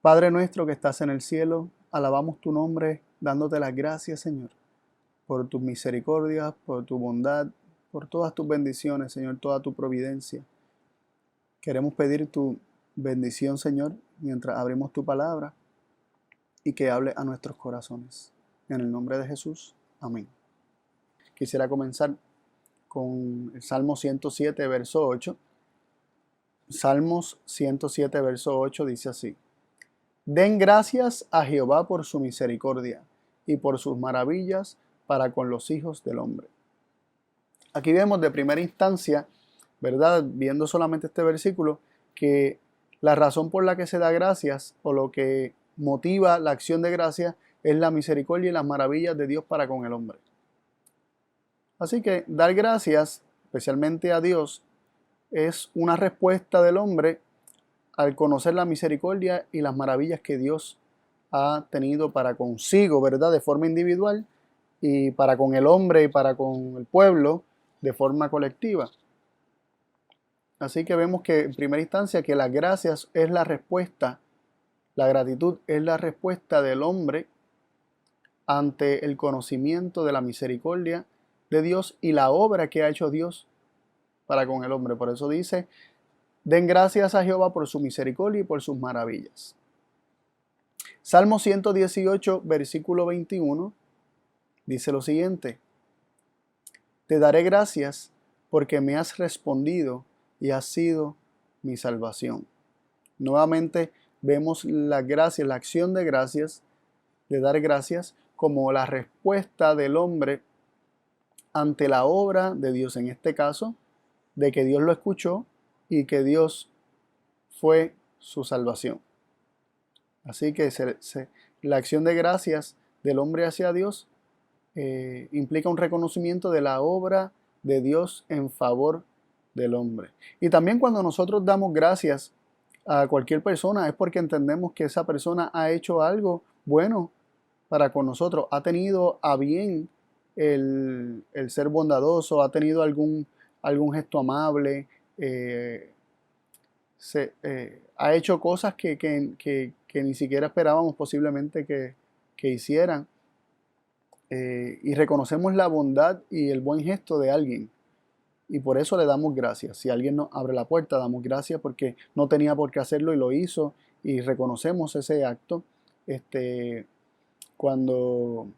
Padre nuestro que estás en el cielo, alabamos tu nombre, dándote las gracias, Señor, por tus misericordias, por tu bondad, por todas tus bendiciones, Señor, toda tu providencia. Queremos pedir tu bendición, Señor, mientras abrimos tu palabra y que hable a nuestros corazones. En el nombre de Jesús, amén. Quisiera comenzar con el Salmo 107, verso 8. Salmos 107, verso 8 dice así: Den gracias a Jehová por su misericordia y por sus maravillas para con los hijos del hombre. Aquí vemos de primera instancia, ¿verdad? Viendo solamente este versículo, que la razón por la que se da gracias o lo que motiva la acción de gracias es la misericordia y las maravillas de Dios para con el hombre. Así que dar gracias, especialmente a Dios, es una respuesta del hombre al conocer la misericordia y las maravillas que Dios ha tenido para consigo, ¿verdad? De forma individual, y para con el hombre y para con el pueblo de forma colectiva. Así que vemos que en primera instancia que las gracias es la respuesta, la gratitud es la respuesta del hombre ante el conocimiento de la misericordia de Dios y la obra que ha hecho Dios para con el hombre. Por eso dice: den gracias a Jehová por su misericordia y por sus maravillas. Salmo 118, versículo 21, dice lo siguiente: Te daré gracias porque me has respondido y has sido mi salvación. Nuevamente vemos la gracia, la acción de gracias, de dar gracias, como la respuesta del hombre ante la obra de Dios, en este caso, de que Dios lo escuchó y que Dios fue su salvación. Así que la acción de gracias del hombre hacia Dios implica un reconocimiento de la obra de Dios en favor del hombre. Y también cuando nosotros damos gracias a cualquier persona es porque entendemos que esa persona ha hecho algo bueno para con nosotros, ha tenido a bien el ser bondadoso, ha tenido algún gesto amable, ha hecho cosas que ni siquiera esperábamos posiblemente que hicieran. Y reconocemos la bondad y el buen gesto de alguien, y por eso le damos gracias. Si alguien nos abre la puerta, damos gracias porque no tenía por qué hacerlo y lo hizo, y reconocemos ese acto. Cuando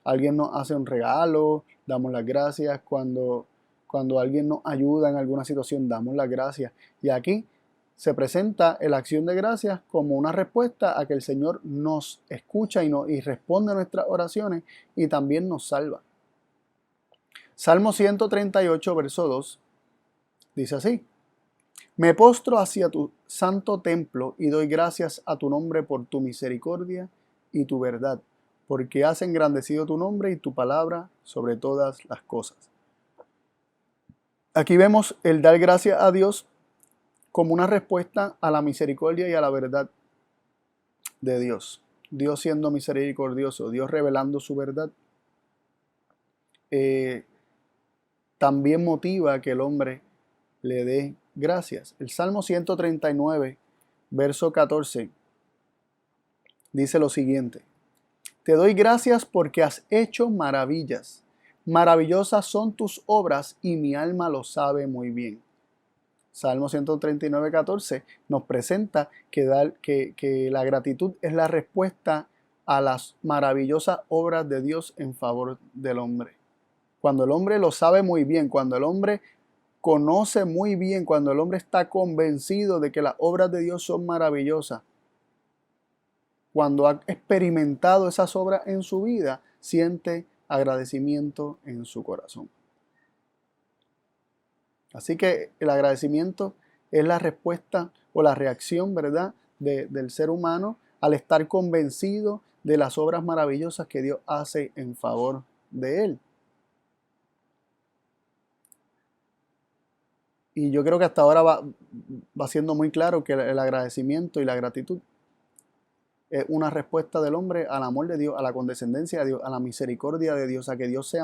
alguien nos hace un regalo, damos las gracias. Cuando alguien nos ayuda en alguna situación, damos las gracias. Y aquí se presenta la acción de gracias como una respuesta a que el Señor nos escucha y responde a nuestras oraciones y también nos salva. Salmo 138, verso 2, dice así: Me postro hacia tu santo templo y doy gracias a tu nombre por tu misericordia y tu verdad, porque has engrandecido tu nombre y tu palabra sobre todas las cosas. Aquí vemos el dar gracias a Dios como una respuesta a la misericordia y a la verdad de Dios. Dios siendo misericordioso, Dios revelando su verdad, también motiva a que el hombre le dé gracias. El Salmo 139, verso 14, dice lo siguiente: Te doy gracias porque has hecho maravillas. Maravillosas son tus obras y mi alma lo sabe muy bien. Salmo 139, 14 nos presenta que la gratitud es la respuesta a las maravillosas obras de Dios en favor del hombre. Cuando el hombre lo sabe muy bien, cuando el hombre conoce muy bien, cuando el hombre está convencido de que las obras de Dios son maravillosas, cuando ha experimentado esas obras en su vida, siente agradecimiento en su corazón. Así que el agradecimiento es la respuesta o la reacción, ¿verdad?, del ser humano al estar convencido de las obras maravillosas que Dios hace en favor de él. Y yo creo que hasta ahora va siendo muy claro que el agradecimiento y la gratitud es una respuesta del hombre al amor de Dios, a la condescendencia de Dios, a la misericordia de Dios, a que Dios se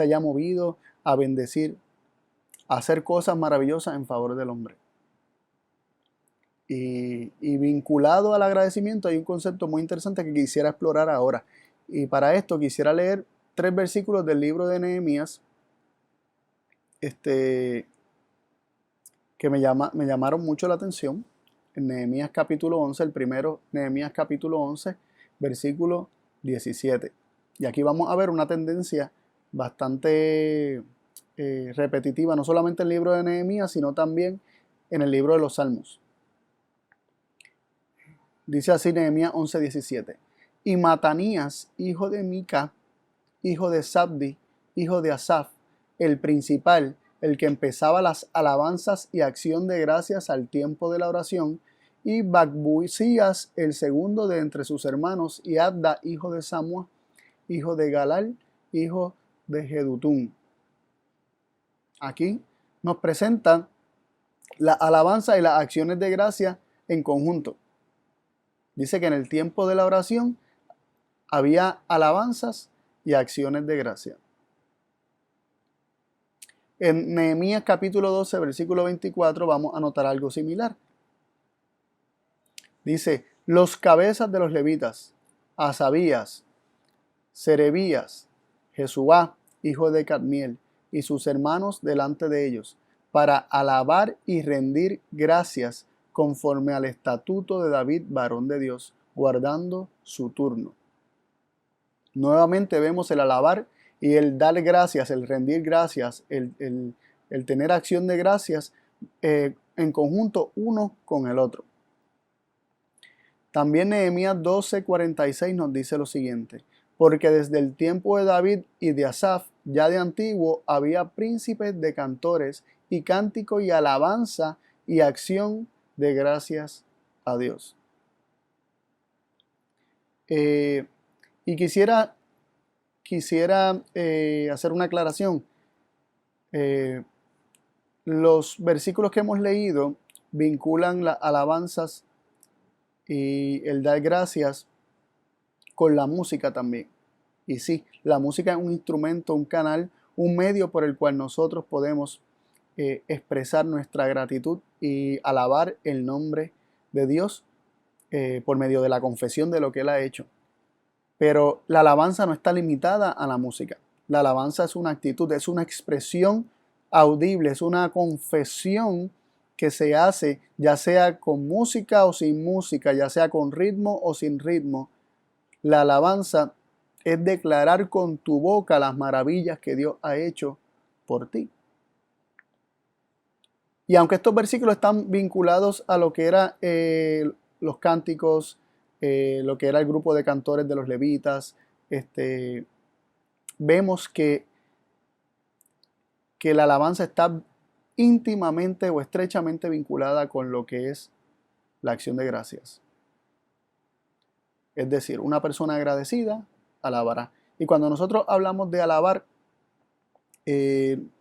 haya movido a bendecir, a hacer cosas maravillosas en favor del hombre. Y vinculado al agradecimiento hay un concepto muy interesante que quisiera explorar ahora. Y para esto quisiera leer 3 versículos del libro de Nehemías que me llamaron mucho la atención. En Nehemías capítulo 11, el primero, Nehemías capítulo 11, versículo 17. Y aquí vamos a ver una tendencia bastante repetitiva, no solamente en el libro de Nehemías, sino también en el libro de los Salmos. Dice así Nehemías 11, 17. Y Matanías, hijo de Mica, hijo de Sabdi, hijo de Asaf, el principal, el que empezaba las alabanzas y acción de gracias al tiempo de la oración, y Bacbucías, el segundo de entre sus hermanos, y Abda, hijo de Samua, hijo de Galal, hijo de Jedutún. Aquí nos presentan la alabanza y las acciones de gracia en conjunto. Dice que en el tiempo de la oración había alabanzas y acciones de gracia. En Nehemías capítulo 12, versículo 24, vamos a notar algo similar. Dice, los cabezas de los levitas, Asabías, Serebías, Jesuá, hijo de Cadmiel, y sus hermanos delante de ellos, para alabar y rendir gracias conforme al estatuto de David, varón de Dios, guardando su turno. Nuevamente vemos el alabar y el dar gracias, el rendir gracias, el tener acción de gracias en conjunto uno con el otro. También Nehemías 12:46 nos dice lo siguiente: porque desde el tiempo de David y de Asaf, ya de antiguo, había príncipes de cantores y cántico y alabanza y acción de gracias a Dios. Y quisiera hacer una aclaración. Los versículos que hemos leído vinculan las alabanzas y el dar gracias con la música también. Y sí, la música es un instrumento, un canal, un medio por el cual nosotros podemos expresar nuestra gratitud y alabar el nombre de Dios por medio de la confesión de lo que Él ha hecho. Pero la alabanza no está limitada a la música. La alabanza es una actitud, es una expresión audible, es una confesión que se hace ya sea con música o sin música, ya sea con ritmo o sin ritmo. La alabanza es declarar con tu boca las maravillas que Dios ha hecho por ti. Y aunque estos versículos están vinculados a lo que eran los cánticos, lo que era el grupo de cantores de los levitas, vemos que la alabanza está íntimamente o estrechamente vinculada con lo que es la acción de gracias. Es decir, una persona agradecida alabará. Y cuando nosotros hablamos de alabar,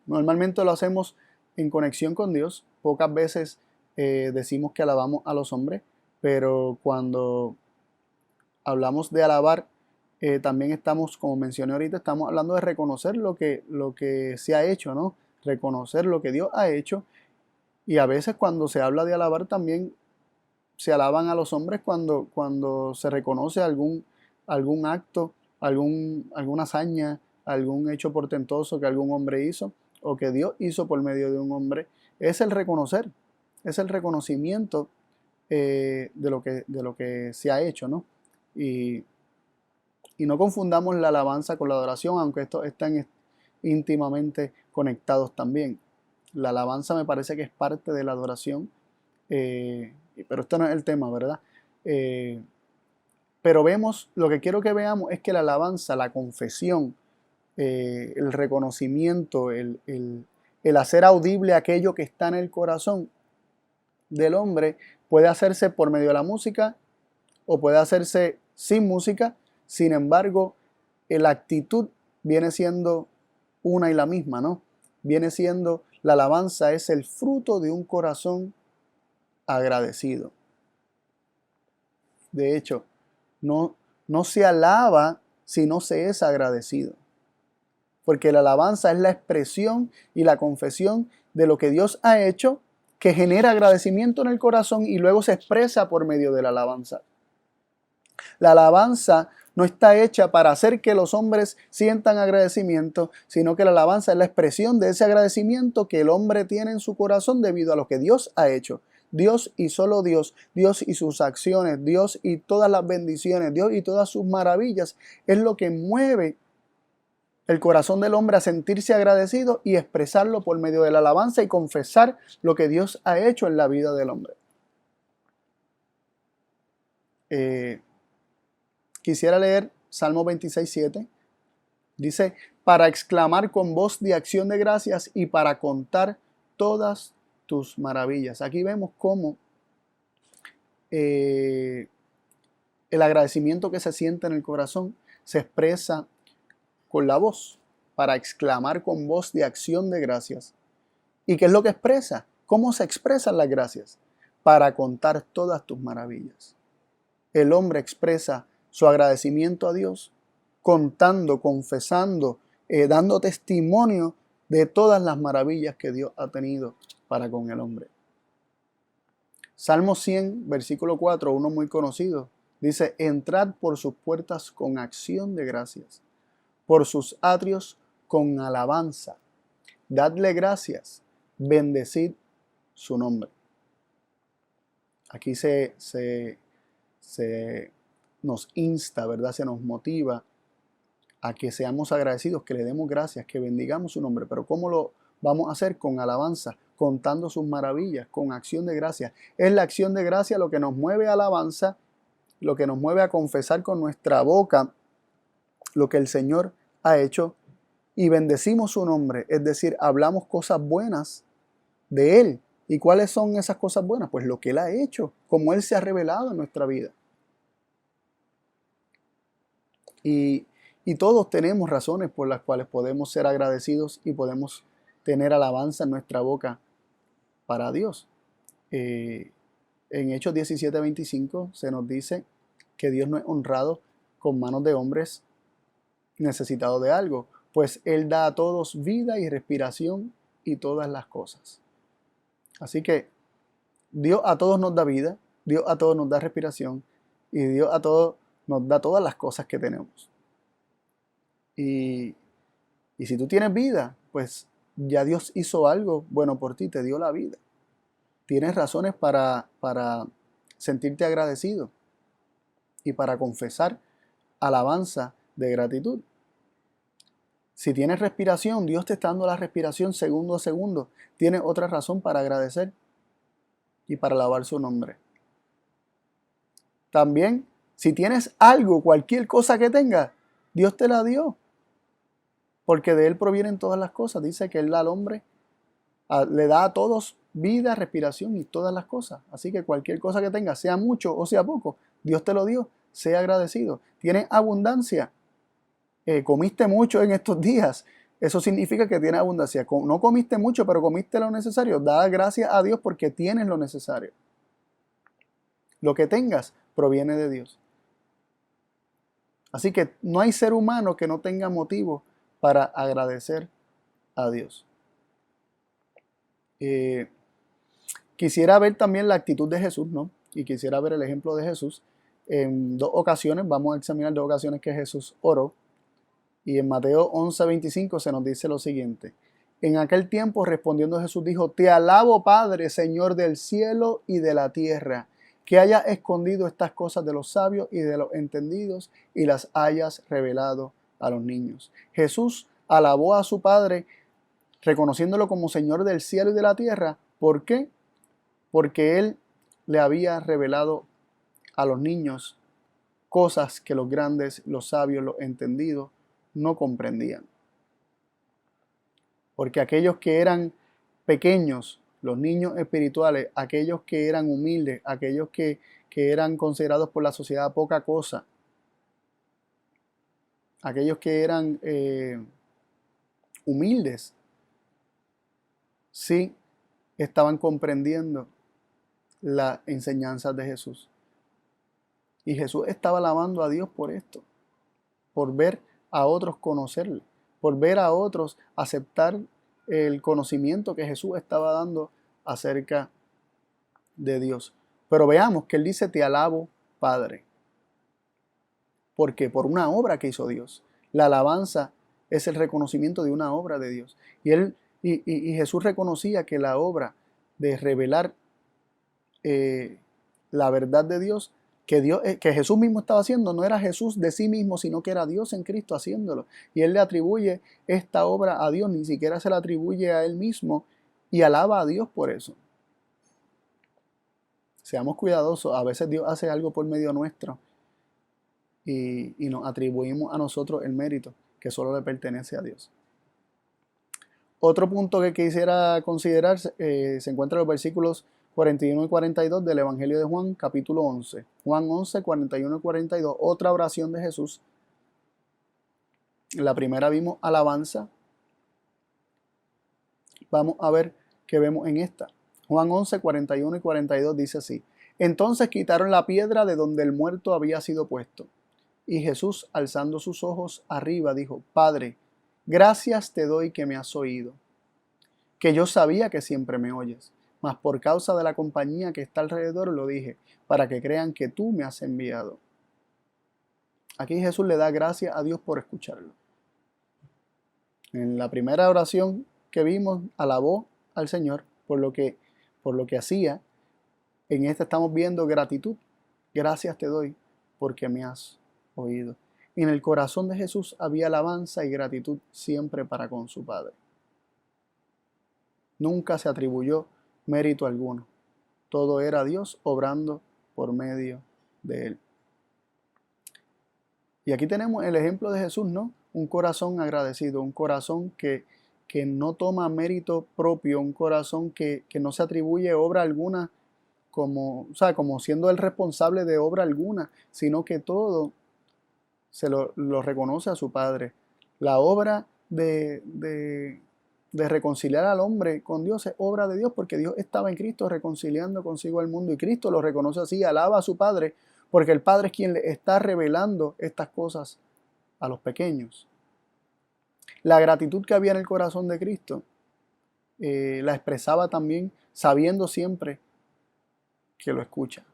normalmente lo hacemos en conexión con Dios. Pocas veces decimos que alabamos a los hombres, pero cuando hablamos de alabar, también estamos, como mencioné ahorita, estamos hablando de reconocer lo que se ha hecho, ¿no? Reconocer lo que Dios ha hecho. Y a veces cuando se habla de alabar también se alaban a los hombres cuando se reconoce algún acto, alguna hazaña, algún hecho portentoso que algún hombre hizo o que Dios hizo por medio de un hombre. Es el reconocer, es el reconocimiento de lo que se ha hecho, ¿no? Y no confundamos la alabanza con la adoración, aunque estos están íntimamente conectados también. La alabanza me parece que es parte de la adoración, pero esto no es el tema, ¿verdad? Pero vemos, lo que quiero que veamos es que la alabanza, la confesión, el reconocimiento, el hacer audible aquello que está en el corazón del hombre puede hacerse por medio de la música o puede hacerse sin música. Sin embargo, la actitud viene siendo una y la misma, ¿no? Viene siendo, la alabanza es el fruto de un corazón agradecido. De hecho, no se alaba si no se es agradecido. Porque la alabanza es la expresión y la confesión de lo que Dios ha hecho que genera agradecimiento en el corazón y luego se expresa por medio de la alabanza. La alabanza no está hecha para hacer que los hombres sientan agradecimiento, sino que la alabanza es la expresión de ese agradecimiento que el hombre tiene en su corazón debido a lo que Dios ha hecho. Dios y solo Dios, Dios y sus acciones, Dios y todas las bendiciones, Dios y todas sus maravillas, es lo que mueve el corazón del hombre a sentirse agradecido y expresarlo por medio de la alabanza y confesar lo que Dios ha hecho en la vida del hombre. Quisiera leer Salmo 26:7. Dice, para exclamar con voz de acción de gracias y para contar todas tus maravillas. Aquí vemos cómo el agradecimiento que se siente en el corazón se expresa con la voz, para exclamar con voz de acción de gracias. ¿Y qué es lo que expresa? ¿Cómo se expresan las gracias? Para contar todas tus maravillas. El hombre expresa su agradecimiento a Dios contando, confesando, dando testimonio de todas las maravillas que Dios ha tenido para con el hombre. Salmo 100, versículo 4, uno muy conocido, dice, entrad por sus puertas con acción de gracias, por sus atrios con alabanza, dadle gracias, bendecid su nombre. Aquí se nos insta, ¿verdad? Se nos motiva a que seamos agradecidos, que le demos gracias, que bendigamos su nombre. Pero ¿cómo lo vamos a hacer? Con alabanza, contando sus maravillas, con acción de gracias. Es la acción de gracia lo que nos mueve a alabanza, lo que nos mueve a confesar con nuestra boca lo que el Señor ha hecho y bendecimos su nombre, es decir, hablamos cosas buenas de Él. ¿Y cuáles son esas cosas buenas? Pues lo que Él ha hecho, como Él se ha revelado en nuestra vida. Y todos tenemos razones por las cuales podemos ser agradecidos y podemos tener alabanza en nuestra boca para Dios. En Hechos 17:25 se nos dice que Dios no es honrado con manos de hombres necesitados de algo, pues Él da a todos vida y respiración y todas las cosas. Así que Dios a todos nos da vida, Dios a todos nos da respiración y Dios a todos nos da todas las cosas que tenemos. Y si tú tienes vida, pues ya Dios hizo algo bueno por ti, te dio la vida. Tienes razones para sentirte agradecido y para confesar alabanza de gratitud. Si tienes respiración, Dios te está dando la respiración segundo a segundo. Tienes otra razón para agradecer y para alabar su nombre. También, si tienes algo, cualquier cosa que tengas, Dios te la dio. Porque de Él provienen todas las cosas. Dice que Él al hombre le da a todos vida, respiración y todas las cosas. Así que cualquier cosa que tengas, sea mucho o sea poco, Dios te lo dio. Sea agradecido. Tienes abundancia. Comiste mucho en estos días. Eso significa que tienes abundancia. No comiste mucho, pero comiste lo necesario. Da gracias a Dios porque tienes lo necesario. Lo que tengas proviene de Dios. Así que no hay ser humano que no tenga motivo para agradecer a Dios. Quisiera ver también la actitud de Jesús, ¿no? Y quisiera ver el ejemplo de Jesús. En dos ocasiones, vamos a examinar dos ocasiones que Jesús oró. Y en Mateo 11:25 se nos dice lo siguiente. En aquel tiempo respondiendo Jesús dijo, te alabo Padre, Señor del cielo y de la tierra, que hayas escondido estas cosas de los sabios y de los entendidos y las hayas revelado a los niños. Jesús alabó a su Padre reconociéndolo como Señor del cielo y de la tierra. ¿Por qué? Porque Él le había revelado a los niños cosas que los grandes, los sabios, los entendidos no comprendían. Porque aquellos que eran pequeños, los niños espirituales, aquellos que eran humildes, aquellos que eran considerados por la sociedad poca cosa, aquellos que eran humildes, sí estaban comprendiendo las enseñanzas de Jesús. Y Jesús estaba alabando a Dios por esto, por ver a otros conocerle, por ver a otros aceptar el conocimiento que Jesús estaba dando acerca de Dios. Pero veamos que él dice, te alabo, Padre. Porque por una obra que hizo Dios. La alabanza es el reconocimiento de una obra de Dios. Y Jesús reconocía que la obra de revelar la verdad de Dios, que Jesús mismo estaba haciendo, no era Jesús de sí mismo, sino que era Dios en Cristo haciéndolo. Y él le atribuye esta obra a Dios, ni siquiera se la atribuye a él mismo, y alaba a Dios por eso. Seamos cuidadosos, a veces Dios hace algo por medio nuestro y nos atribuimos a nosotros el mérito que solo le pertenece a Dios. Otro punto que quisiera considerar se encuentra en los versículos 41 y 42 del Evangelio de Juan, capítulo 11. Juan 11, 41 y 42, otra oración de Jesús. En la primera vimos alabanza. Vamos a ver qué vemos en esta. Juan 11, 41 y 42 dice así. Entonces quitaron la piedra de donde el muerto había sido puesto. Y Jesús, alzando sus ojos arriba, dijo, Padre, gracias te doy que me has oído, que yo sabía que siempre me oyes, mas por causa de la compañía que está alrededor lo dije, para que crean que tú me has enviado. Aquí Jesús le da gracias a Dios por escucharlo. En la primera oración que vimos, alabó al Señor por lo que hacía. En esta estamos viendo gratitud. Gracias te doy porque me has oído. Y en el corazón de Jesús había alabanza y gratitud siempre para con su Padre. Nunca se atribuyó mérito alguno. Todo era Dios obrando por medio de él. Y aquí tenemos el ejemplo de Jesús, ¿no? Un corazón agradecido, un corazón que no toma mérito propio, un corazón que no se atribuye obra alguna como siendo el responsable de obra alguna, sino que todo se lo reconoce a su Padre. La obra de reconciliar al hombre con Dios es obra de Dios, porque Dios estaba en Cristo reconciliando consigo al mundo, y Cristo lo reconoce así, alaba a su Padre, porque el Padre es quien le está revelando estas cosas a los pequeños. La gratitud que había en el corazón de Cristo la expresaba también sabiendo siempre que lo escucha,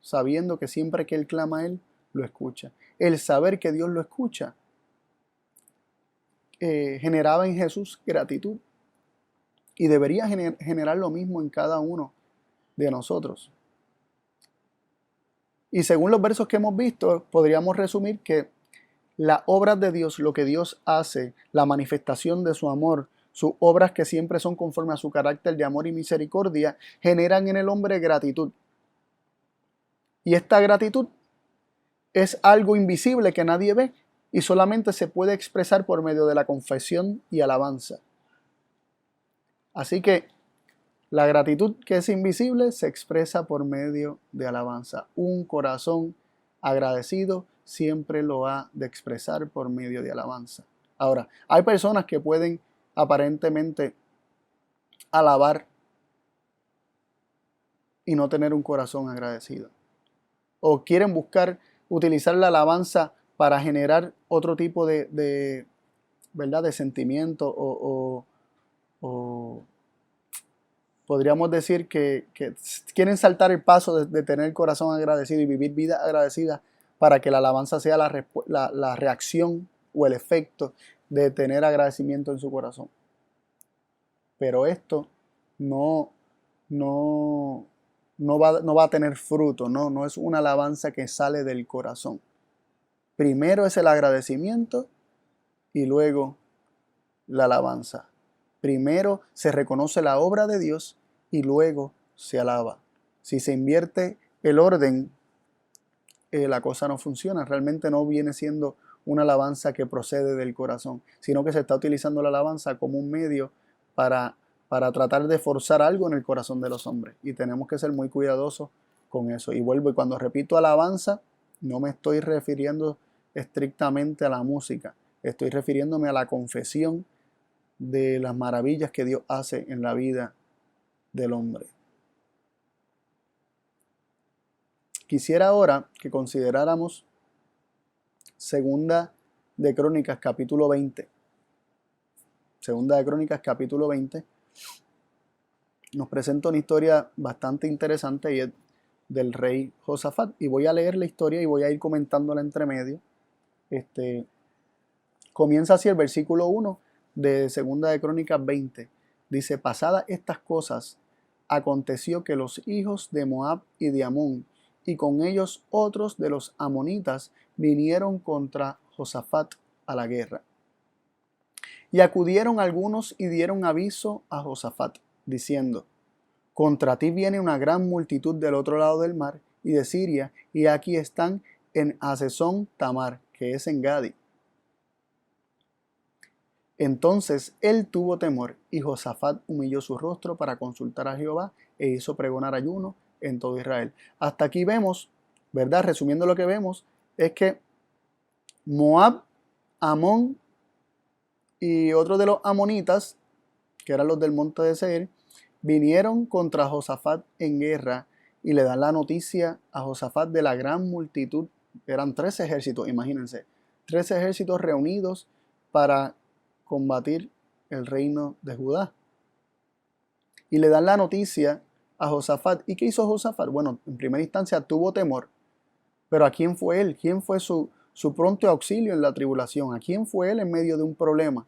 sabiendo que siempre que Él clama a Él, lo escucha. El saber que Dios lo escucha generaba en Jesús gratitud, y debería generar lo mismo en cada uno de nosotros. Y según los versos que hemos visto, podríamos resumir que las obras de Dios, lo que Dios hace, la manifestación de su amor, sus obras que siempre son conforme a su carácter de amor y misericordia, generan en el hombre gratitud. Y esta gratitud es algo invisible que nadie ve y solamente se puede expresar por medio de la confesión y alabanza. Así que la gratitud que es invisible se expresa por medio de alabanza. Un corazón agradecido siempre lo ha de expresar por medio de alabanza. Ahora, hay personas que pueden aparentemente alabar y no tener un corazón agradecido. O quieren utilizar la alabanza para generar otro tipo de ¿verdad? De sentimiento o podríamos decir que quieren saltar el paso de tener el corazón agradecido y vivir vida agradecida para que la alabanza sea la reacción o el efecto de tener agradecimiento en su corazón. Pero esto no va a tener fruto, no es una alabanza que sale del corazón. Primero es el agradecimiento y luego la alabanza. Primero se reconoce la obra de Dios y luego se alaba. Si se invierte el orden, la cosa no funciona. Realmente no viene siendo una alabanza que procede del corazón, sino que se está utilizando la alabanza como un medio para tratar de forzar algo en el corazón de los hombres. Y tenemos que ser muy cuidadosos con eso. Y vuelvo, y cuando repito alabanza, no me estoy refiriendo estrictamente a la música. Estoy refiriéndome a la confesión de las maravillas que Dios hace en la vida del hombre. Quisiera ahora que consideráramos Segunda de Crónicas capítulo 20. Segunda de Crónicas capítulo 20. nos presenta una historia bastante interesante y es del rey Josafat. Y voy a leer la historia y voy a ir comentándola entre medio. Comienza así el versículo 1 de Segunda de Crónicas 20. Dice: pasadas estas cosas, aconteció que los hijos de Moab y de Amón, y con ellos otros de los amonitas, vinieron contra Josafat a la guerra. Y acudieron algunos y dieron aviso a Josafat, diciendo: contra ti viene una gran multitud del otro lado del mar y de Siria, y aquí están en Hazezón Tamar, que es en Gadi. Entonces él tuvo temor, y Josafat humilló su rostro para consultar a Jehová, e hizo pregonar ayuno en todo Israel. Hasta aquí vemos, ¿verdad? Resumiendo lo que vemos, es que Moab, Amón y otros de los amonitas, que eran los del monte de Seir, vinieron contra Josafat en guerra y le dan la noticia a Josafat de la gran multitud. Eran 3 ejércitos, imagínense, 3 ejércitos reunidos para combatir el reino de Judá. Y le dan la noticia a Josafat. ¿Y qué hizo Josafat? Bueno, en primera instancia tuvo temor. Pero ¿a quién fue él? ¿Quién fue su pronto auxilio en la tribulación? ¿A quién fue él en medio de un problema?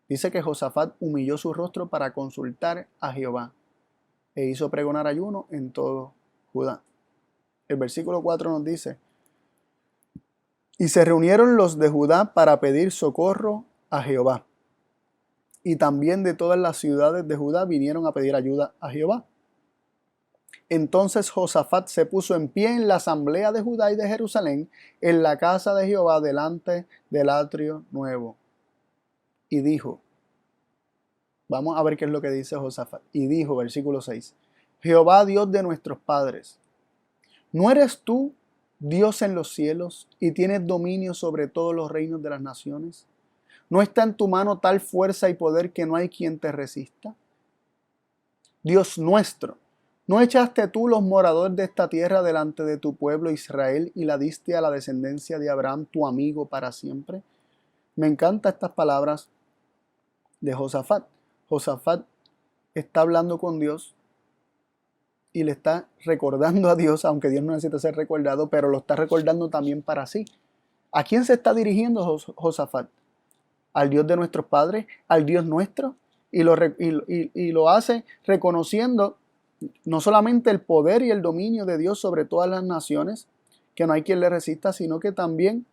Dice que Josafat humilló su rostro para consultar a Jehová e hizo pregonar ayuno en todo Judá. El versículo 4 nos dice: y se reunieron los de Judá para pedir socorro a Jehová. Y también de todas las ciudades de Judá vinieron a pedir ayuda a Jehová. Entonces Josafat se puso en pie en la asamblea de Judá y de Jerusalén, en la casa de Jehová, delante del atrio nuevo. Y dijo, vamos a ver qué es lo que dice Josafat. Y dijo, versículo 6, Jehová, Dios de nuestros padres, ¿no eres tú Dios en los cielos y tienes dominio sobre todos los reinos de las naciones? ¿No está en tu mano tal fuerza y poder que no hay quien te resista? Dios nuestro, ¿no echaste tú los moradores de esta tierra delante de tu pueblo Israel y la diste a la descendencia de Abraham, tu amigo, para siempre? Me encantan estas palabras de Josafat. Josafat está hablando con Dios y le está recordando a Dios, aunque Dios no necesita ser recordado, pero lo está recordando también para sí. ¿A quién se está dirigiendo Josafat? Al Dios de nuestros padres, al Dios nuestro, y lo hace reconociendo no solamente el poder y el dominio de Dios sobre todas las naciones, que no hay quien le resista, sino que también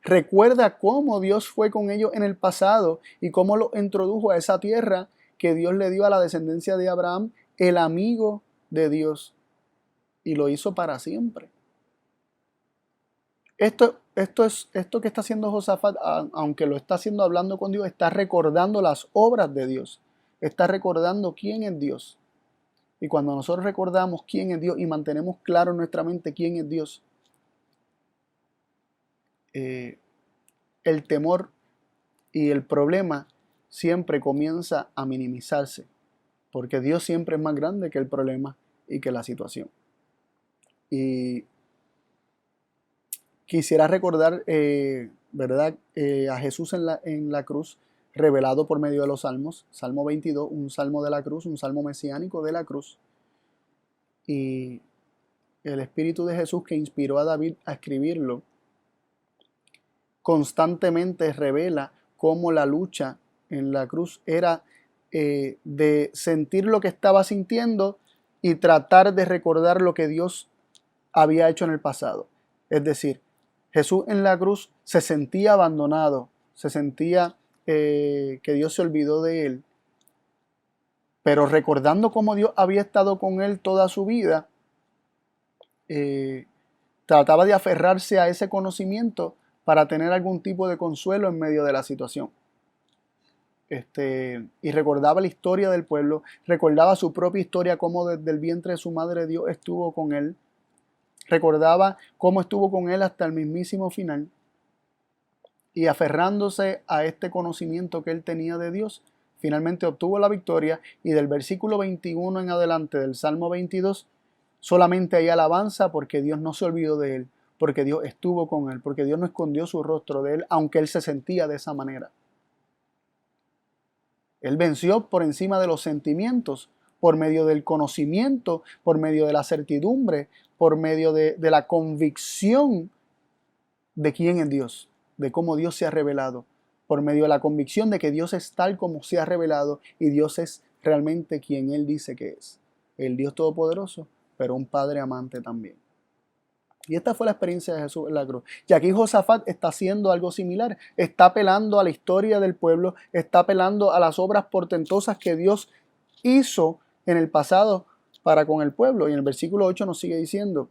recuerda cómo Dios fue con ellos en el pasado y cómo los introdujo a esa tierra que Dios le dio a la descendencia de Abraham, el amigo de Dios, y lo hizo para siempre. Esto que está haciendo Josafat, aunque lo está haciendo hablando con Dios, está recordando las obras de Dios, está recordando quién es Dios. Y cuando nosotros recordamos quién es Dios y mantenemos claro en nuestra mente quién es Dios, el temor y el problema siempre comienza a minimizarse, porque Dios siempre es más grande que el problema y que la situación. Y quisiera recordar, ¿verdad? A Jesús en la cruz, revelado por medio de los salmos. Salmo 22, un salmo de la cruz, un salmo mesiánico de la cruz. Y el Espíritu de Jesús que inspiró a David a escribirlo, constantemente revela cómo la lucha en la cruz era de sentir lo que estaba sintiendo y tratar de recordar lo que Dios había hecho en el pasado. Es decir, Jesús en la cruz se sentía abandonado, se sentía que Dios se olvidó de él, pero recordando cómo Dios había estado con él toda su vida, trataba de aferrarse a ese conocimiento para tener algún tipo de consuelo en medio de la situación. Y recordaba la historia del pueblo, recordaba su propia historia, cómo desde el vientre de su madre Dios estuvo con él, recordaba cómo estuvo con él hasta el mismísimo final, y aferrándose a este conocimiento que él tenía de Dios, finalmente obtuvo la victoria. Y del versículo 21 en adelante del Salmo 22, solamente hay alabanza porque Dios no se olvidó de él, porque Dios estuvo con él, porque Dios no escondió su rostro de él, aunque él se sentía de esa manera. Él venció por encima de los sentimientos, por medio del conocimiento, por medio de la certidumbre, por medio de la convicción de quién es Dios, de cómo Dios se ha revelado, por medio de la convicción de que Dios es tal como se ha revelado y Dios es realmente quien Él dice que es. El Dios Todopoderoso, pero un Padre amante también. Y esta fue la experiencia de Jesús en la cruz. Y aquí Josafat está haciendo algo similar. Está apelando a la historia del pueblo, está apelando a las obras portentosas que Dios hizo en el pasado para con el pueblo. Y en el versículo 8 nos sigue diciendo,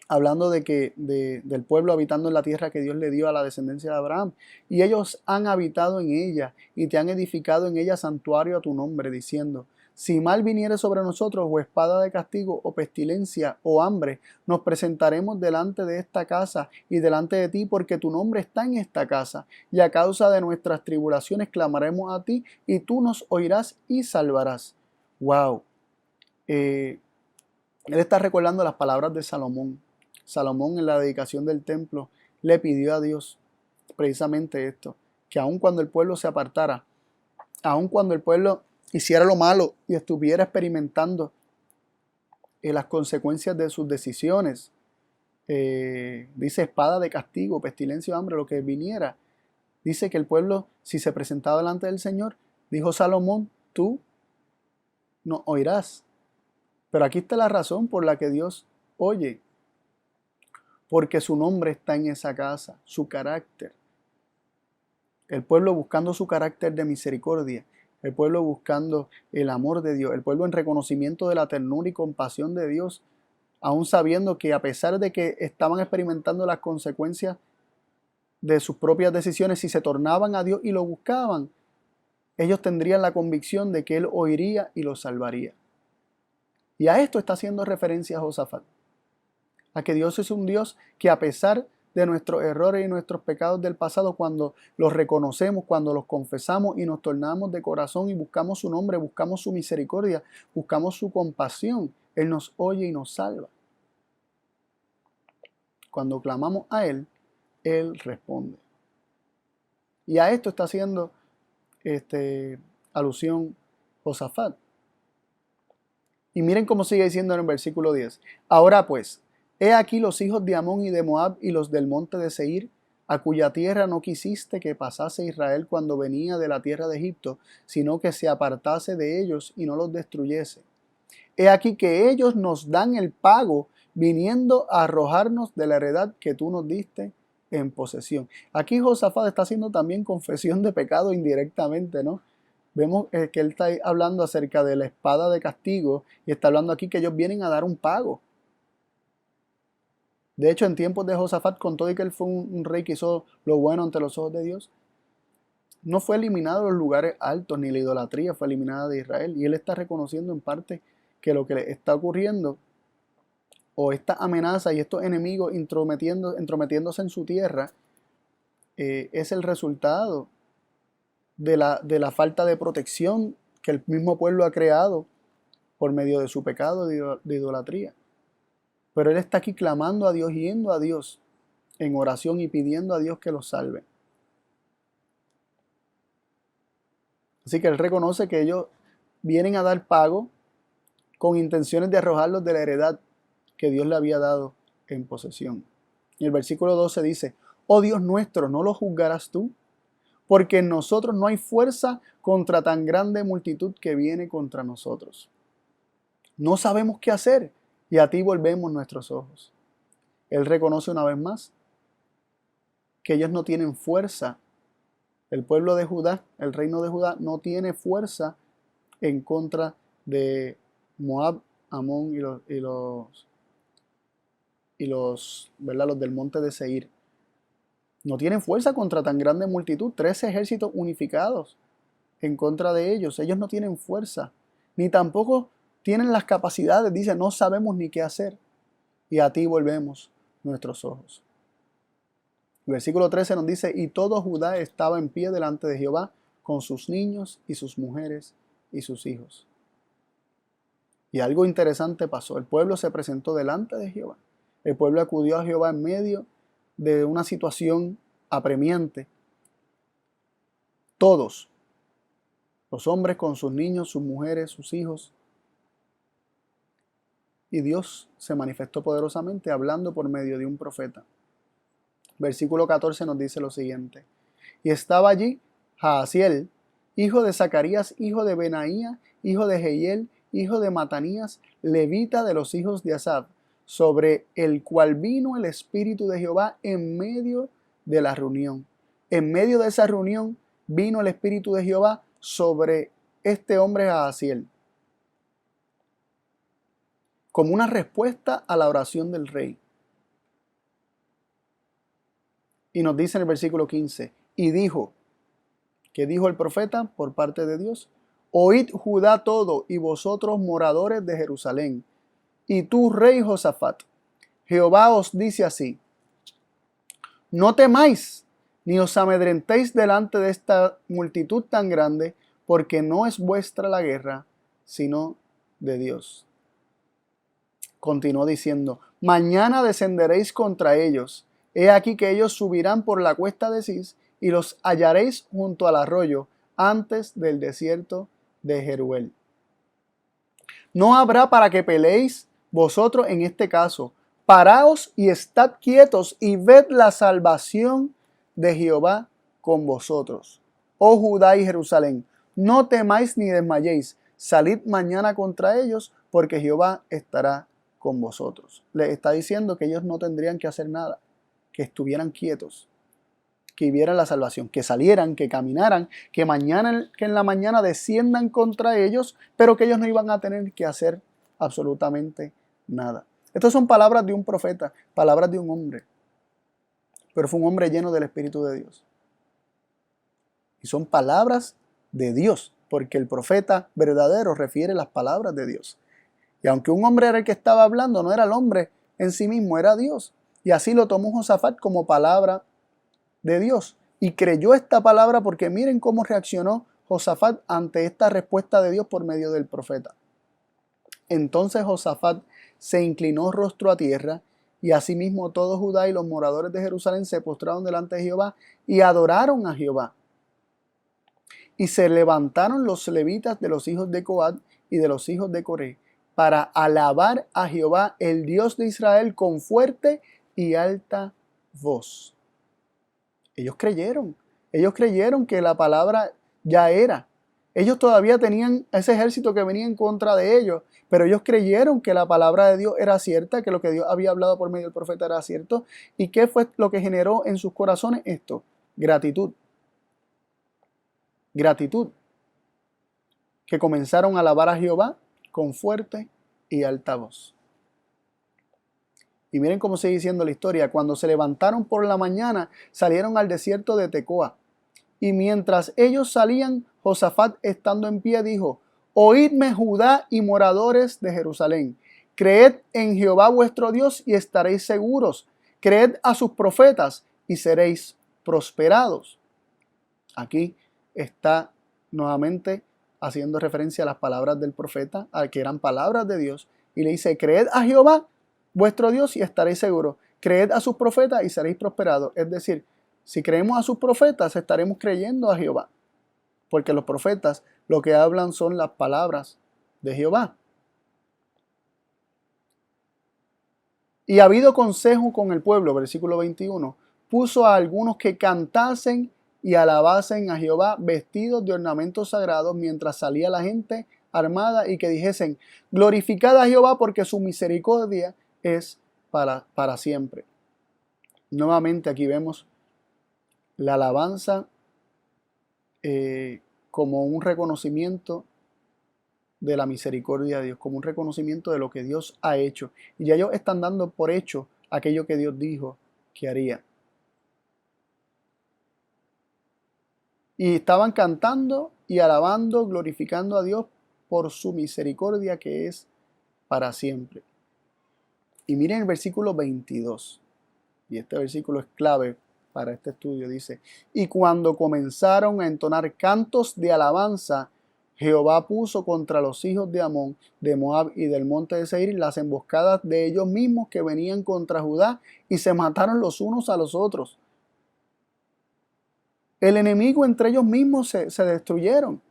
hablando del pueblo habitando en la tierra que Dios le dio a la descendencia de Abraham. Y ellos han habitado en ella y te han edificado en ella santuario a tu nombre, diciendo, si mal viniere sobre nosotros, o espada de castigo, o pestilencia, o hambre, nos presentaremos delante de esta casa y delante de ti, porque tu nombre está en esta casa, y a causa de nuestras tribulaciones clamaremos a ti, y tú nos oirás y salvarás. Wow. Él está recordando las palabras de Salomón. Salomón, en la dedicación del templo, le pidió a Dios precisamente esto, que aun cuando el pueblo se apartara, aun cuando el pueblo hiciera lo malo y estuviera experimentando las consecuencias de sus decisiones, dice espada de castigo, pestilencia o hambre, lo que viniera, dice que el pueblo, si se presentaba delante del Señor, dijo Salomón, tú no oirás. Pero aquí está la razón por la que Dios oye, porque su nombre está en esa casa, su carácter. El pueblo buscando su carácter de misericordia, el pueblo buscando el amor de Dios, el pueblo en reconocimiento de la ternura y compasión de Dios, aún sabiendo que a pesar de que estaban experimentando las consecuencias de sus propias decisiones, si se tornaban a Dios y lo buscaban, ellos tendrían la convicción de que Él oiría y los salvaría. Y a esto está haciendo referencia Josafat, a que Dios es un Dios que a pesar de nuestros errores y nuestros pecados del pasado, cuando los reconocemos, cuando los confesamos y nos tornamos de corazón y buscamos su nombre, buscamos su misericordia, buscamos su compasión, Él nos oye y nos salva. Cuando clamamos a Él, Él responde. Y a esto está haciendo alusión Josafat. Y miren cómo sigue diciendo en el versículo 10. Ahora pues, he aquí los hijos de Amón y de Moab y los del monte de Seir, a cuya tierra no quisiste que pasase Israel cuando venía de la tierra de Egipto, sino que se apartase de ellos y no los destruyese. He aquí que ellos nos dan el pago, viniendo a arrojarnos de la heredad que tú nos diste en posesión. Aquí Josafat está haciendo también confesión de pecado indirectamente, ¿no? Vemos que él está hablando acerca de la espada de castigo y está hablando aquí que ellos vienen a dar un pago. De hecho, en tiempos de Josafat, con todo y que él fue un rey que hizo lo bueno ante los ojos de Dios, no fue eliminado los lugares altos ni la idolatría fue eliminada de Israel. Y él está reconociendo en parte que lo que le está ocurriendo o esta amenaza y estos enemigos entrometiéndose en su tierra es el resultado de la falta de protección que el mismo pueblo ha creado por medio de su pecado de idolatría. Pero él está aquí clamando a Dios, yendo a Dios en oración y pidiendo a Dios que los salve. Así que él reconoce que ellos vienen a dar pago con intenciones de arrojarlos de la heredad que Dios le había dado en posesión. Y el versículo 12 dice, oh Dios nuestro, ¿no lo juzgarás tú? Porque en nosotros no hay fuerza contra tan grande multitud que viene contra nosotros. No sabemos qué hacer y a ti volvemos nuestros ojos. Él reconoce una vez más que ellos no tienen fuerza. El pueblo de Judá, el reino de Judá, no tiene fuerza en contra de Moab, Amón ¿verdad? Los del monte de Seir. No tienen fuerza contra tan grande multitud, 13 ejércitos unificados en contra de ellos. Ellos no tienen fuerza, ni tampoco tienen las capacidades. Dice, no sabemos ni qué hacer. Y a ti volvemos nuestros ojos. El versículo 13 nos dice, y todo Judá estaba en pie delante de Jehová, con sus niños y sus mujeres y sus hijos. Y algo interesante pasó. El pueblo se presentó delante de Jehová. El pueblo acudió a Jehová en medio de una situación apremiante. Todos, Los hombres con sus niños, sus mujeres, sus hijos. Y Dios se manifestó poderosamente hablando por medio de un profeta. Versículo 14 nos dice lo siguiente. Y estaba allí Jaasiel, hijo de Zacarías, hijo de Benaía, hijo de Jehiel, hijo de Matanías, levita de los hijos de Asaf, sobre el cual vino el Espíritu de Jehová en medio de la reunión. En medio de esa reunión vino el Espíritu de Jehová sobre este hombre Jaasiel, como una respuesta a la oración del rey. Y nos dice en el versículo 15, y dijo, ¿qué dijo el profeta por parte de Dios? Oíd Judá todo, y vosotros moradores de Jerusalén, y tú rey Josafat, Jehová os dice así, no temáis, ni os amedrentéis delante de esta multitud tan grande, porque no es vuestra la guerra, sino de Dios. Continuó diciendo, mañana descenderéis contra ellos. He aquí que ellos subirán por la cuesta de Cis, y los hallaréis junto al arroyo, antes del desierto de Jeruel. No habrá para que peleéis vosotros en este caso. Paraos y estad quietos, y ved la salvación de Jehová con vosotros. Oh Judá y Jerusalén, no temáis ni desmayéis. Salid mañana contra ellos, porque Jehová estará con vosotros. Les está diciendo que ellos no tendrían que hacer nada, que estuvieran quietos, que vieran la salvación, que salieran, que caminaran, que en la mañana desciendan contra ellos, pero que ellos no iban a tener que hacer absolutamente nada. Estas son palabras de un profeta, palabras de un hombre, pero fue un hombre lleno del Espíritu de Dios. Y son palabras de Dios, porque el profeta verdadero refiere las palabras de Dios. Y aunque un hombre era el que estaba hablando, no era el hombre en sí mismo, era Dios. Y así lo tomó Josafat como palabra de Dios. Y creyó esta palabra porque miren cómo reaccionó Josafat ante esta respuesta de Dios por medio del profeta. Entonces Josafat se inclinó rostro a tierra, y asimismo todo Judá y los moradores de Jerusalén se postraron delante de Jehová y adoraron a Jehová. Y se levantaron los levitas de los hijos de Coat y de los hijos de Coré, para alabar a Jehová, el Dios de Israel, con fuerte y alta voz. Ellos creyeron que la palabra ya era. Ellos todavía tenían ese ejército que venía en contra de ellos, pero ellos creyeron que la palabra de Dios era cierta, que lo que Dios había hablado por medio del profeta era cierto. ¿Y qué fue lo que generó en sus corazones esto? Gratitud. Gratitud. Que comenzaron a alabar a Jehová con fuerte y alta voz. Y miren cómo sigue diciendo la historia. Cuando se levantaron por la mañana, salieron al desierto de Tecoa. Y mientras ellos salían, Josafat, estando en pie, dijo, oídme Judá y moradores de Jerusalén. Creed en Jehová vuestro Dios y estaréis seguros. Creed a sus profetas y seréis prosperados. Aquí está nuevamente haciendo referencia a las palabras del profeta, a que eran palabras de Dios. Y le dice, creed a Jehová vuestro Dios y estaréis seguros. Creed a sus profetas y seréis prosperados. Es decir, si creemos a sus profetas, estaremos creyendo a Jehová. Porque los profetas lo que hablan son las palabras de Jehová. Y ha habido consejo con el pueblo, versículo 21, puso a algunos que cantasen y alabasen a Jehová vestidos de ornamentos sagrados mientras salía la gente armada y que dijesen, glorificad a Jehová porque su misericordia es para siempre. Nuevamente aquí vemos la alabanza como un reconocimiento de la misericordia de Dios, como un reconocimiento de lo que Dios ha hecho. Y ya ellos están dando por hecho aquello que Dios dijo que haría. Y estaban cantando y alabando, glorificando a Dios por su misericordia que es para siempre. Y miren el versículo 22. Y este versículo es clave para este estudio. Dice, y cuando comenzaron a entonar cantos de alabanza, Jehová puso contra los hijos de Amón, de Moab y del monte de Seir las emboscadas de ellos mismos que venían contra Judá y se mataron los unos a los otros. El enemigo entre ellos mismos se destruyeron.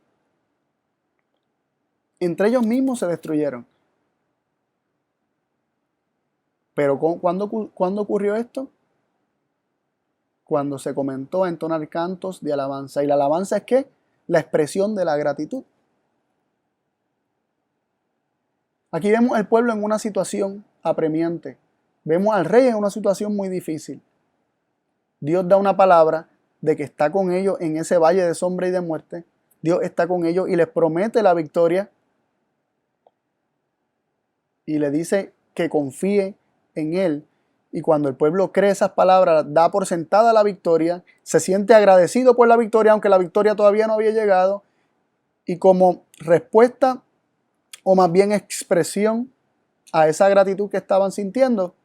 Entre ellos mismos se destruyeron. Pero ¿cuándo ocurrió esto? Cuando se comenzó a entonar cantos de alabanza. ¿Y la alabanza es qué? La expresión de la gratitud. Aquí vemos al pueblo en una situación apremiante. Vemos al rey en una situación muy difícil. Dios da una palabra de que está con ellos en ese valle de sombra y de muerte. Dios está con ellos y les promete la victoria. Y le dice que confíe en Él. Y cuando el pueblo cree esas palabras, da por sentada la victoria, se siente agradecido por la victoria, aunque la victoria todavía no había llegado. Y como respuesta, o más bien expresión a esa gratitud que estaban sintiendo,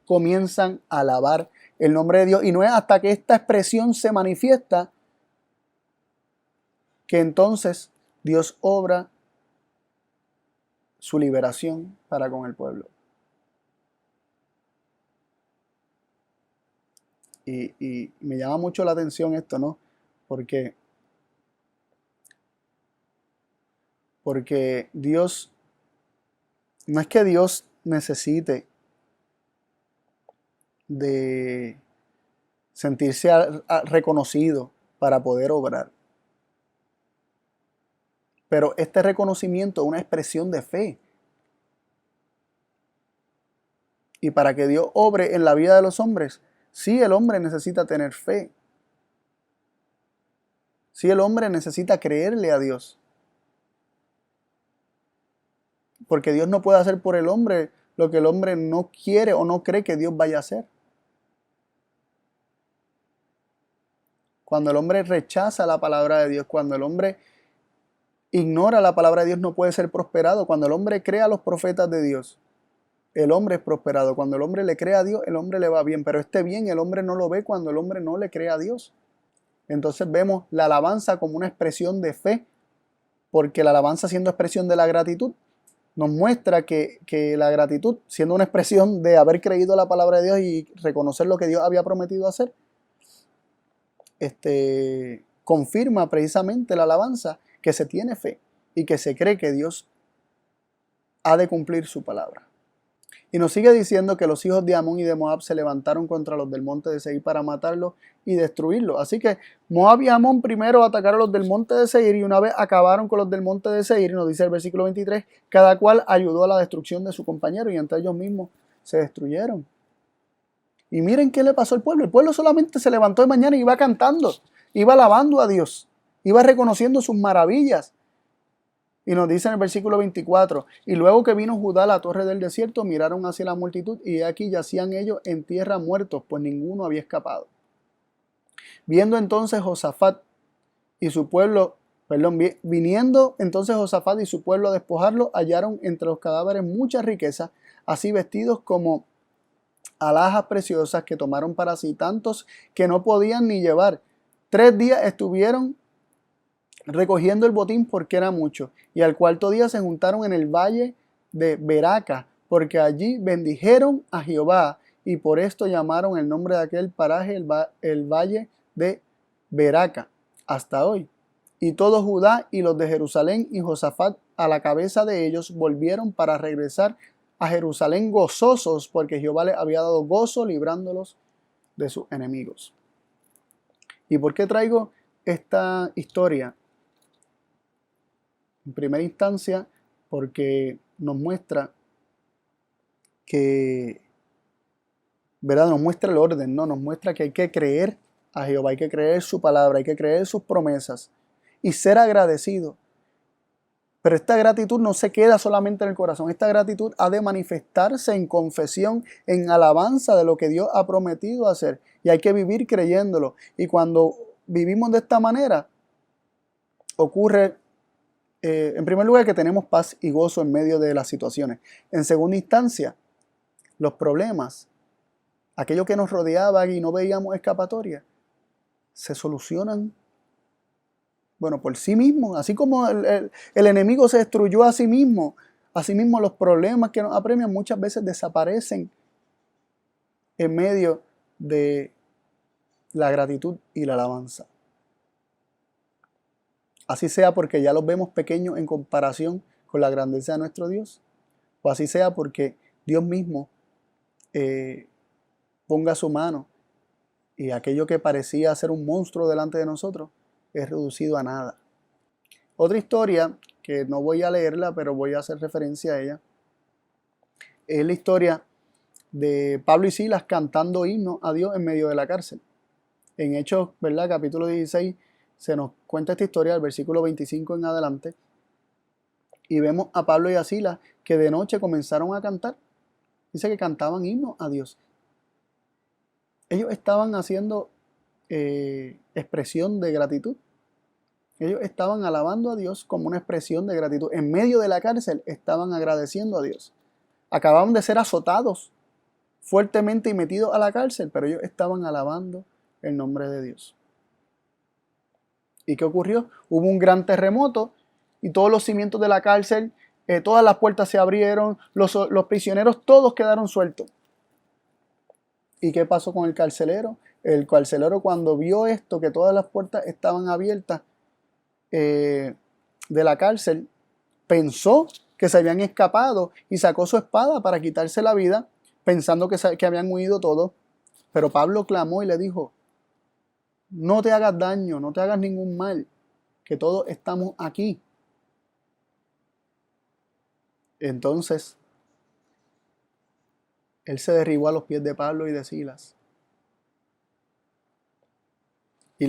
comienzan a alabar el nombre de Dios. Y no es hasta que esta expresión se manifiesta que entonces Dios obra su liberación para con el pueblo. Y me llama mucho la atención esto, ¿no? Porque Dios, no es que Dios necesite de sentirse reconocido para poder obrar. Pero este reconocimiento es una expresión de fe. Y para que Dios obre en la vida de los hombres, sí el hombre necesita tener fe. Sí el hombre necesita creerle a Dios. Porque Dios no puede hacer por el hombre lo que el hombre no quiere o no cree que Dios vaya a hacer. Cuando el hombre rechaza la palabra de Dios, cuando el hombre ignora la palabra de Dios, no puede ser prosperado. Cuando el hombre cree a los profetas de Dios, el hombre es prosperado. Cuando el hombre le cree a Dios, el hombre le va bien. Pero este bien el hombre no lo ve cuando el hombre no le cree a Dios. Entonces vemos la alabanza como una expresión de fe, porque la alabanza siendo expresión de la gratitud, nos muestra que la gratitud, siendo una expresión de haber creído la palabra de Dios y reconocer lo que Dios había prometido hacer, confirma precisamente la alabanza que se tiene fe y que se cree que Dios ha de cumplir su palabra. Y nos sigue diciendo que los hijos de Amón y de Moab se levantaron contra los del monte de Seir para matarlos y destruirlos. Así que Moab y Amón primero atacaron a los del monte de Seir y una vez acabaron con los del monte de Seir, nos dice el versículo 23, cada cual ayudó a la destrucción de su compañero y entre ellos mismos se destruyeron. Y miren qué le pasó al pueblo. El pueblo solamente se levantó de mañana y iba cantando, iba alabando a Dios, iba reconociendo sus maravillas. Y nos dice en el versículo 24, y luego que vino Judá a la torre del desierto, miraron hacia la multitud, y aquí yacían ellos en tierra muertos, pues ninguno había escapado. Viendo entonces Josafat y su pueblo, viniendo entonces Josafat y su pueblo a despojarlo, hallaron entre los cadáveres muchas riquezas, así vestidos como alhajas preciosas que tomaron para sí, tantos que no podían ni llevar. 3 días estuvieron recogiendo el botín porque era mucho, y al cuarto día se juntaron en el valle de Beraca, porque allí bendijeron a Jehová, y por esto llamaron el nombre de aquel paraje el valle de Beraca, hasta hoy. Y todo Judá y los de Jerusalén y Josafat a la cabeza de ellos volvieron para regresar a Jerusalén gozosos, porque Jehová les había dado gozo librándolos de sus enemigos. ¿Y por qué traigo esta historia? En primera instancia, porque nos muestra que, ¿verdad? Nos muestra el orden, ¿no? Nos muestra que hay que creer a Jehová, hay que creer su palabra, hay que creer sus promesas y ser agradecido. Pero esta gratitud no se queda solamente en el corazón, esta gratitud ha de manifestarse en confesión, en alabanza de lo que Dios ha prometido hacer. Y hay que vivir creyéndolo. Y cuando vivimos de esta manera, ocurre en primer lugar que tenemos paz y gozo en medio de las situaciones. En segunda instancia, los problemas, aquello que nos rodeaba y no veíamos escapatoria, se solucionan, bueno, por sí mismos. Así como el enemigo se destruyó a sí mismo, asimismo los problemas que nos apremian muchas veces desaparecen en medio de la gratitud y la alabanza. Así sea porque ya los vemos pequeños en comparación con la grandeza de nuestro Dios. O así sea porque Dios mismo ponga su mano y aquello que parecía ser un monstruo delante de nosotros es reducido a nada. Otra historia, que no voy a leerla, pero voy a hacer referencia a ella, es la historia de Pablo y Silas cantando himnos a Dios en medio de la cárcel. En Hechos, ¿verdad? Capítulo 16, se nos cuenta esta historia, del versículo 25 en adelante, y vemos a Pablo y a Silas que de noche comenzaron a cantar. Dice que cantaban himnos a Dios. Ellos estaban haciendo expresión de gratitud. Ellos estaban alabando a Dios como una expresión de gratitud. En medio de la cárcel estaban agradeciendo a Dios. Acababan de ser azotados fuertemente y metidos a la cárcel, pero ellos estaban alabando el nombre de Dios. ¿Y qué ocurrió? Hubo un gran terremoto y todos los cimientos de la cárcel, todas las puertas se abrieron, los prisioneros todos quedaron sueltos. ¿Y qué pasó con el carcelero? El carcelero, cuando vio esto, que todas las puertas estaban abiertas de la cárcel, pensó que se habían escapado y sacó su espada para quitarse la vida, pensando que habían huido todos. Pero Pablo clamó y le dijo: no te hagas daño, no te hagas ningún mal, que todos estamos aquí. Entonces, él se derribó a los pies de Pablo y de Silas. Y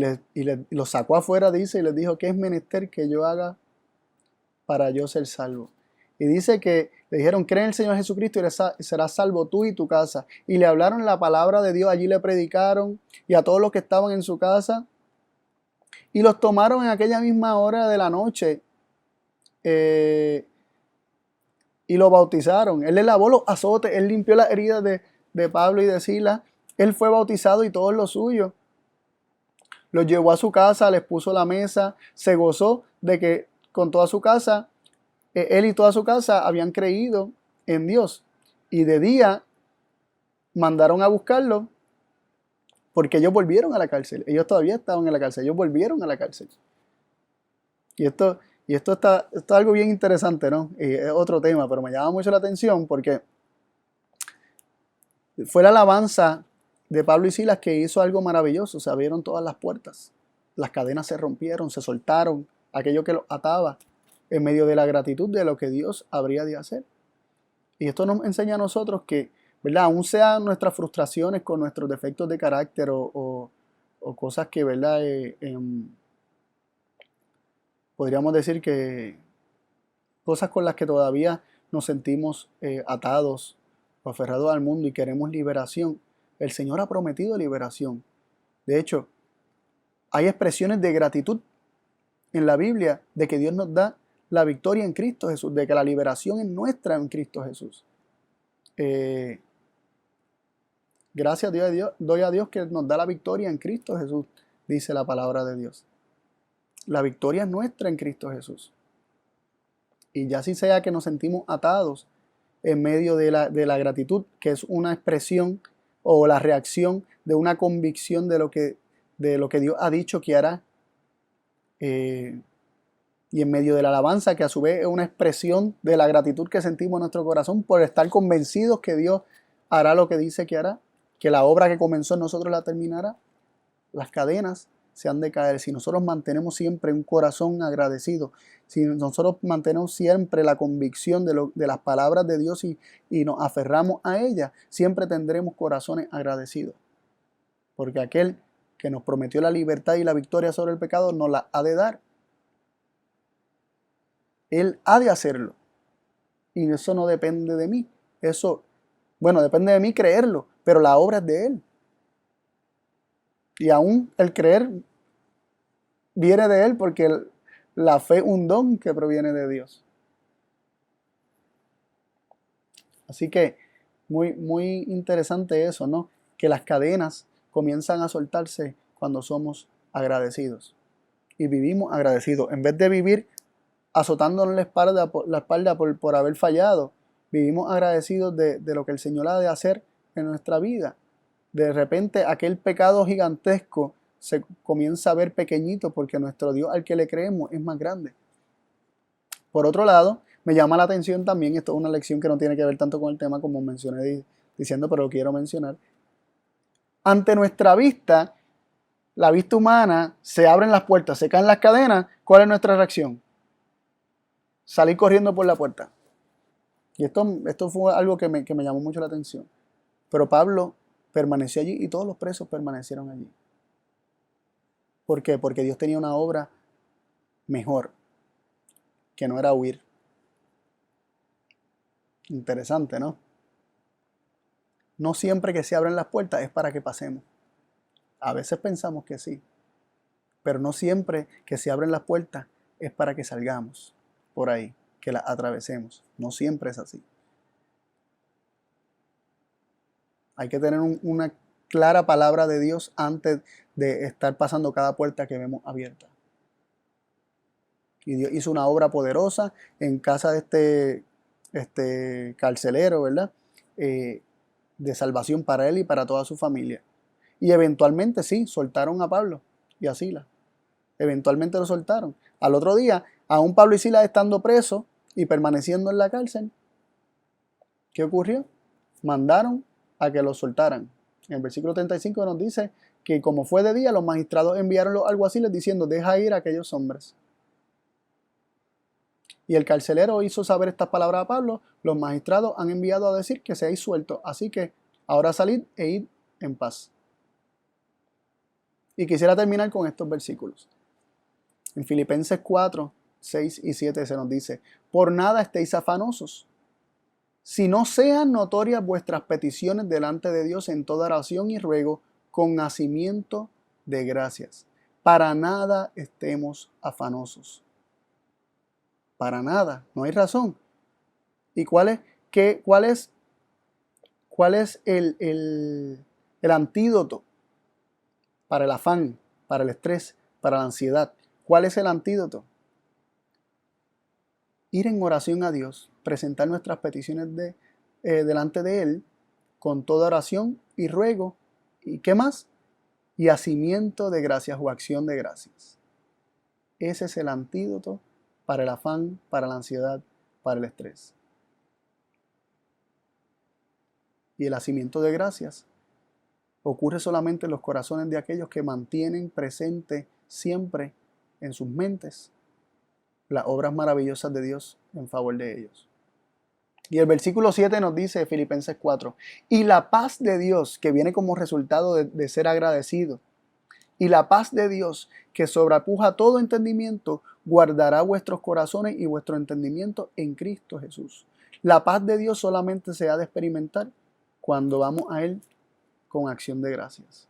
los sacó afuera, dice, y les dijo: ¿qué es menester que yo haga para yo ser salvo? Y dice que le dijeron: cree en el Señor Jesucristo y serás salvo tú y tu casa. Y le hablaron la palabra de Dios, allí le predicaron, y a todos los que estaban en su casa. Y los tomaron en aquella misma hora de la noche y lo bautizaron. Él le lavó los azotes, él limpió las heridas de Pablo y de Silas. Él fue bautizado y todos los suyos. Los llevó a su casa, les puso la mesa, se gozó de que con toda su casa, él y toda su casa habían creído en Dios. Y de día mandaron a buscarlo porque ellos volvieron a la cárcel. Ellos todavía estaban en la cárcel, ellos volvieron a la cárcel. Y esto es algo bien interesante, ¿no? Es otro tema, pero me llama mucho la atención porque fue la alabanza de Pablo y Silas que hizo algo maravilloso. Se abrieron todas las puertas, las cadenas se rompieron, se soltaron, aquello que los ataba, en medio de la gratitud de lo que Dios habría de hacer. Y esto nos enseña a nosotros que, ¿verdad? Aún sean nuestras frustraciones con nuestros defectos de carácter o cosas que, ¿verdad? Podríamos decir que cosas con las que todavía nos sentimos atados o aferrados al mundo y queremos liberación. El Señor ha prometido liberación. De hecho, hay expresiones de gratitud en la Biblia de que Dios nos da la victoria en Cristo Jesús, de que la liberación es nuestra en Cristo Jesús. Gracias doy a Dios que nos da la victoria en Cristo Jesús, dice la palabra de Dios. La victoria es nuestra en Cristo Jesús. Y ya si sea que nos sentimos atados en medio de la gratitud, que es una expresión o la reacción de una convicción de lo que Dios ha dicho que hará, y en medio de la alabanza, que a su vez es una expresión de la gratitud que sentimos en nuestro corazón por estar convencidos que Dios hará lo que dice que hará, que la obra que comenzó en nosotros la terminará. Las cadenas se han de caer si nosotros mantenemos siempre un corazón agradecido, si nosotros mantenemos siempre la convicción de las palabras de Dios y nos aferramos a ellas, siempre tendremos corazones agradecidos, porque aquel que nos prometió la libertad y la victoria sobre el pecado nos la ha de dar. Él ha de hacerlo. Y eso no depende de mí. Eso, bueno, depende de mí creerlo, pero la obra es de Él. Y aún el creer viene de Él porque la fe es un don que proviene de Dios. Así que muy, muy interesante eso, ¿no? Que las cadenas comienzan a soltarse cuando somos agradecidos. Y vivimos agradecidos. En vez de vivir azotándonos la espalda por haber fallado, vivimos agradecidos de lo que el Señor ha de hacer en nuestra vida. De repente aquel pecado gigantesco se comienza a ver pequeñito porque nuestro Dios al que le creemos es más grande. Por otro lado, Me llama la atención también, esto es una lección que no tiene que ver tanto con el tema como mencioné diciendo, pero lo quiero mencionar. Ante nuestra vista, la vista humana, se abren las puertas, se caen las cadenas, ¿cuál es nuestra reacción? Salir corriendo por la puerta. Y esto fue algo que me llamó mucho la atención. Pero Pablo permaneció allí y todos los presos permanecieron allí. ¿Por qué? Porque Dios tenía una obra mejor, que no era huir. Interesante, ¿no? No siempre que se abren las puertas es para que pasemos. A veces pensamos que sí, pero no siempre que se abren las puertas es para que salgamos por ahí, que las atravesemos. No siempre es así. Hay que tener una clara palabra de Dios antes de estar pasando cada puerta que vemos abierta. Y Dios hizo una obra poderosa en casa de este carcelero, ¿verdad? De salvación para él y para toda su familia. Y eventualmente sí, soltaron a Pablo y a Silas. Eventualmente lo soltaron. Al otro día, aún Pablo y Silas estando presos y permaneciendo en la cárcel, ¿qué ocurrió? Mandaron a que los soltaran. En el versículo 35 nos dice que como fue de día, los magistrados enviaron los alguaciles diciendo, deja ir a aquellos hombres. Y el carcelero hizo saber estas palabras a Pablo, los magistrados han enviado a decir que seáis sueltos, así que ahora salid e id en paz. Y quisiera terminar con estos versículos. En Filipenses 4, 6 y 7 se nos dice, por nada estéis afanosos, si no sean notorias vuestras peticiones delante de Dios en toda oración y ruego, con hacimiento de gracias. Para nada estemos afanosos. Para nada, no hay razón. ¿Y cuál es el antídoto para el afán, para el estrés, para la ansiedad? ¿Cuál es el antídoto? Ir en oración a Dios, presentar nuestras peticiones delante de Él, con toda oración y ruego, ¿y qué más? Y hacimiento de gracias o acción de gracias. Ese es el antídoto para el afán, para la ansiedad, para el estrés. Y el hacimiento de gracias ocurre solamente en los corazones de aquellos que mantienen presente siempre en sus mentes las obras maravillosas de Dios en favor de ellos. Y el versículo 7 nos dice, Filipenses 4, y la paz de Dios que viene como resultado de ser agradecido, y la paz de Dios que sobrepuja todo entendimiento, guardará vuestros corazones y vuestro entendimiento en Cristo Jesús. La paz de Dios solamente se ha de experimentar cuando vamos a Él con acción de gracias.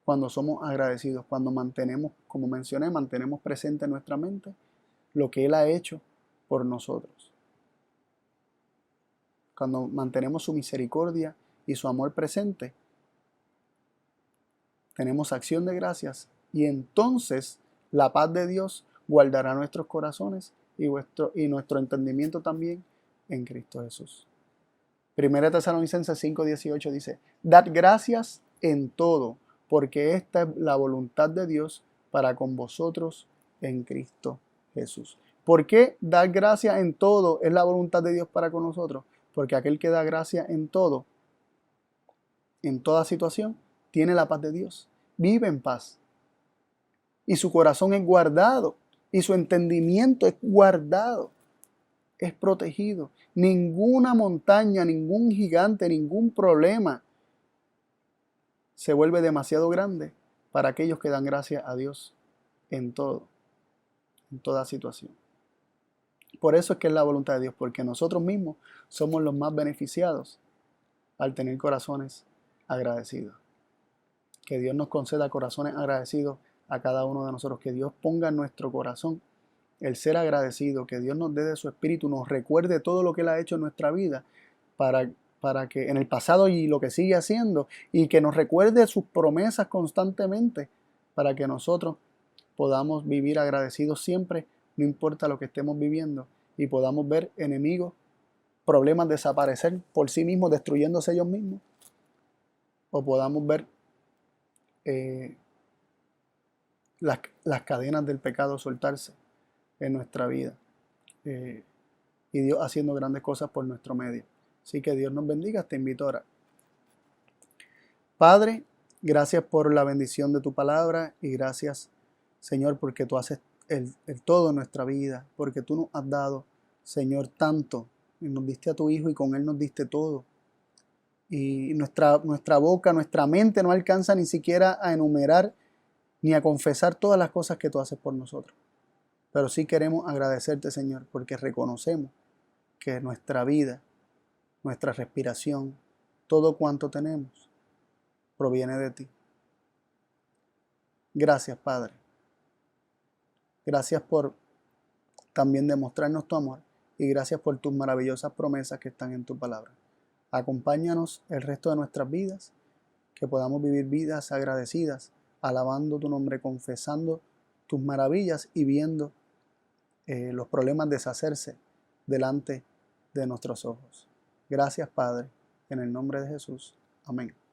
Cuando somos agradecidos, cuando mantenemos, como mencioné, mantenemos presente en nuestra mente lo que Él ha hecho por nosotros. Cuando mantenemos su misericordia y su amor presente, tenemos acción de gracias y entonces la paz de Dios guardará nuestros corazones y nuestro entendimiento también en Cristo Jesús. 1 Tesalonicenses 5:18 dice, dad gracias en todo, porque esta es la voluntad de Dios para con vosotros en Cristo Jesús. ¿Por qué dar gracias en todo es la voluntad de Dios para con nosotros? Porque aquel que da gracia en todo, en toda situación, tiene la paz de Dios. Vive en paz. Y su corazón es guardado. Y su entendimiento es guardado. Es protegido. Ninguna montaña, ningún gigante, ningún problema se vuelve demasiado grande para aquellos que dan gracias a Dios en todo, en toda situación. Por eso es que es la voluntad de Dios, porque nosotros mismos somos los más beneficiados al tener corazones agradecidos. Que Dios nos conceda corazones agradecidos a cada uno de nosotros, que Dios ponga en nuestro corazón el ser agradecido, que Dios nos dé de su espíritu, nos recuerde todo lo que Él ha hecho en nuestra vida para que en el pasado y lo que sigue haciendo, y que nos recuerde sus promesas constantemente para que nosotros podamos vivir agradecidos siempre, no importa lo que estemos viviendo, y podamos ver enemigos, problemas desaparecer por sí mismos, destruyéndose ellos mismos, o podamos ver las cadenas del pecado soltarse en nuestra vida. y Dios haciendo grandes cosas por nuestro medio. Así que Dios nos bendiga. Te invito a orar. Padre, gracias por la bendición de tu palabra y gracias, Señor, porque tú haces el todo en nuestra vida, porque tú nos has dado, Señor, tanto. Y nos diste a tu Hijo y con Él nos diste todo. Y nuestra boca, nuestra mente no alcanza ni siquiera a enumerar ni a confesar todas las cosas que tú haces por nosotros. Pero sí queremos agradecerte, Señor, porque reconocemos que nuestra vida, nuestra respiración, todo cuanto tenemos, proviene de ti. Gracias, Padre. Gracias por también demostrarnos tu amor y gracias por tus maravillosas promesas que están en tu palabra. Acompáñanos el resto de nuestras vidas, que podamos vivir vidas agradecidas, alabando tu nombre, confesando tus maravillas y viendo los problemas deshacerse delante de nuestros ojos. Gracias, Padre, en el nombre de Jesús. Amén.